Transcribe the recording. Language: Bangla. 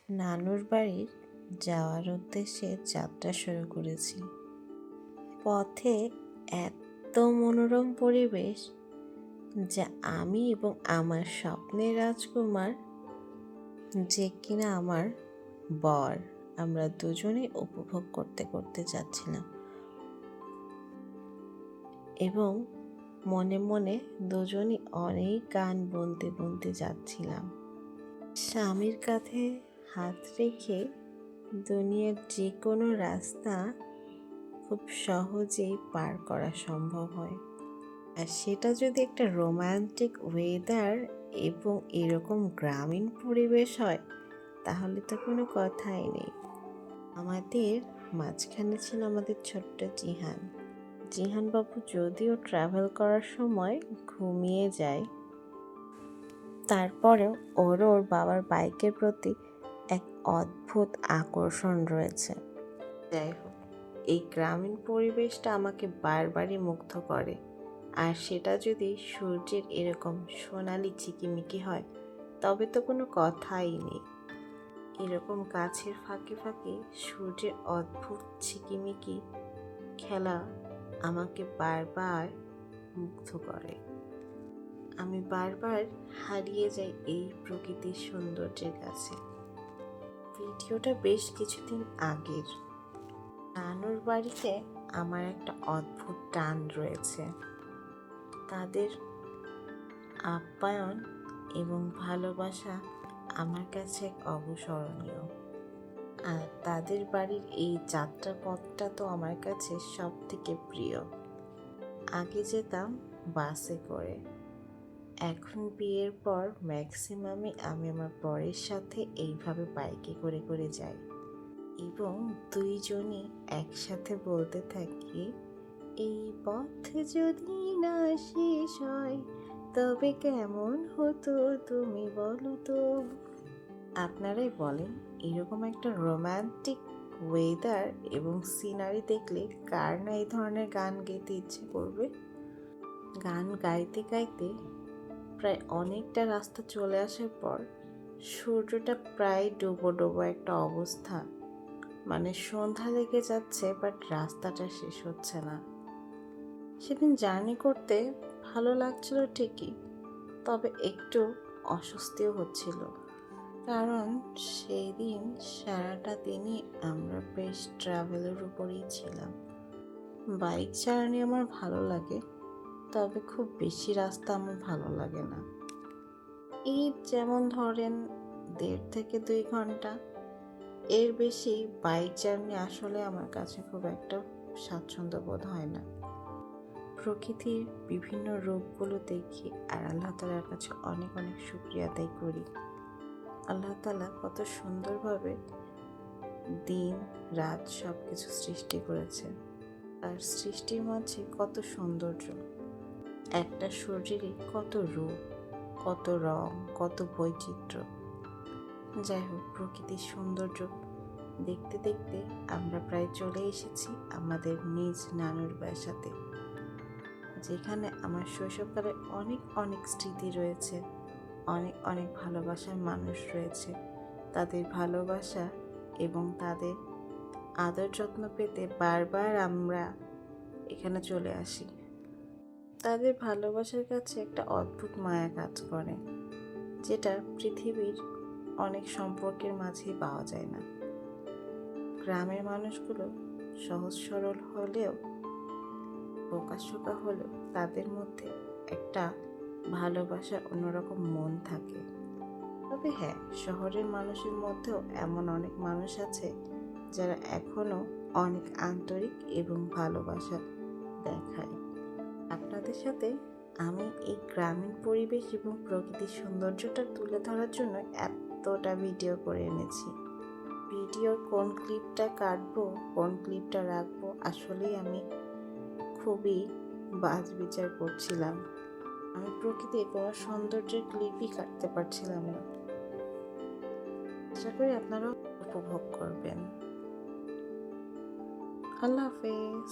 নানুর বাড়ি যাওয়ার উদ্দেশ্যে যাত্রা শুরু করেছি। পথে এত মনোরম পরিবেশ যা আমি এবং আমার স্বপ্নের রাজকুমার, যে কিনা আমার বর, আমরা দুজনেই উপভোগ করতে করতে যাচ্ছিলাম এবং মনে মনে দুজনই অনেক গান বলতে বলতে যাচ্ছিলাম। স্বামীর কাঁধে হাত রেখে দুনিয়ার যে কোনো রাস্তা খুব সহজেই পার করা সম্ভব হয়, আর সেটা যদি একটা রোমান্টিক ওয়েদার এবং এরকম গ্রামীণ পরিবেশ হয় তাহলে তো কোনো কথাই নেই। আমাদের মাঝখানে ছিল আমাদের ছোট্ট জিহান বাবু যদিও ট্রাভেল করার সময় ঘুমিয়ে যায়, তারপরেও ওর বাবার বাইকের প্রতি এক অদ্ভুত আকর্ষণ রয়েছে। যাই হোক, এই গ্রামীণ পরিবেশটা আমাকে বারবারই মুগ্ধ করে, আর সেটা যদি সূর্যের এরকম সোনালি চিকিমিকি হয় তবে তো কোনো কথাই নেই। এরকম গাছের ফাঁকে ফাঁকে সূর্যের অদ্ভুত ঝিকিমিকি খেলা আমাকে বারবার মুগ্ধ করে। আমি বারবার হারিয়ে যাই এই প্রকৃতির সৌন্দর্যের কাছে। ভিডিওটা বেশ কিছুদিন আগের। নানুর বাড়িতে আমার একটা অদ্ভুত টান রয়েছে। তাদের আপ্যায়ন এবং ভালোবাসা আমার কাছে এক অবিস্মরণীয়, আর তাদের বাড়ির এই যাত্রাপথটা তো আমার কাছে সব থেকে প্রিয়। আগে যেতাম বাসে করে, এখন বিয়ের পর ম্যাক্সিমামই আমি আমার বরের সাথে এইভাবে বাইকে করে করে যাই এবং দুইজনই একসাথে বলতে থাকি, এই পথ যদি না শেষ হয় তবে কেমন হতো তুমি বলো তো। আপনারাই বলেন, এরকম একটা রোম্যান্টিক ওয়েদার এবং সিনারি দেখলে কার না এই ধরনের গান গেতে ইচ্ছে করবে। গান গাইতে গাইতে প্রায় অনেকটা রাস্তা চলে আসার পর সূর্যটা প্রায় ডুবো ডুবো একটা অবস্থা, মানে সন্ধ্যা লেগে যাচ্ছে বাট রাস্তাটা শেষ হচ্ছে না। সেদিন জার্নি করতে ভালো লাগছিল ঠিকই, তবে একটু অস্বস্তিও হচ্ছিল, কারণ সেই দিন সারাটা দিনই আমরা বেশ ট্রাভেলের উপরেই ছিলাম। বাইক চালানো আমার ভালো লাগে, তবে খুব বেশি রাস্তা আমার ভালো লাগে না। এই যেমন ধরেন 1.5 থেকে 2 ঘন্টা, এর বেশি বাইক জার্নি আসলে আমার কাছে খুব একটা স্বাচ্ছন্দ্য বোধ হয় না। প্রকৃতির বিভিন্ন রূপগুলো দেখি আর আল্লাহ তাআলার কাছে অনেক অনেক শুকরিয়া আদায় করি। আল্লাহ তাআলা কত সুন্দরভাবে দিন রাত সব কিছু সৃষ্টি করেছে, আর সৃষ্টির মাঝে কত সৌন্দর্য। একটা সূর্যেরই কত রূপ, কত রং, কত বৈচিত্র্য। যাই হোক, প্রকৃতির সৌন্দর্য দেখতে দেখতে আমরা প্রায় চলে এসেছি আমাদের নিজ নানুর বাসাতে, যেখানে আমার শৈশবকালের অনেক অনেক স্মৃতি রয়েছে, অনেক অনেক ভালোবাসার মানুষ রয়েছে। তাদের ভালোবাসা এবং তাদের আদর যত্ন পেতে বারবার আমরা এখানে চলে আসি। তাদের ভালোবাসার কাছে একটা অদ্ভুত মায়া কাজ করে, যেটা পৃথিবীর অনেক সম্পর্কের মাঝেই পাওয়া যায় না। গ্রামের মানুষগুলো সহজ সরল হলেও, বোকাশোকা হলেও তাদের মধ্যে একটা ভালোবাসার অন্যরকম মন থাকে। তবে হ্যাঁ, শহরের মানুষের মধ্যেও এমন অনেক মানুষ আছে যারা এখনো অনেক আন্তরিক এবং ভালোবাসা দেখায়। আপনাদের সাথে আমি এই গ্রামীণ পরিবেশ এবং প্রকৃতির সৌন্দর্যটা তুলে ধরার জন্য এতটা ভিডিও করে এনেছি। ভিডিওর কোন ক্লিপটা কাটবো, কোন ক্লিপটা রাখবো, আসলেই আমি খুবই বাছবিচার করছিলাম। আমি প্রকৃতির কোনো সৌন্দর্যের ক্লিপই কাটতে পারছিলাম না। আশা করি আপনারাও উপভোগ করবেন। আল্লাহ হাফেজ।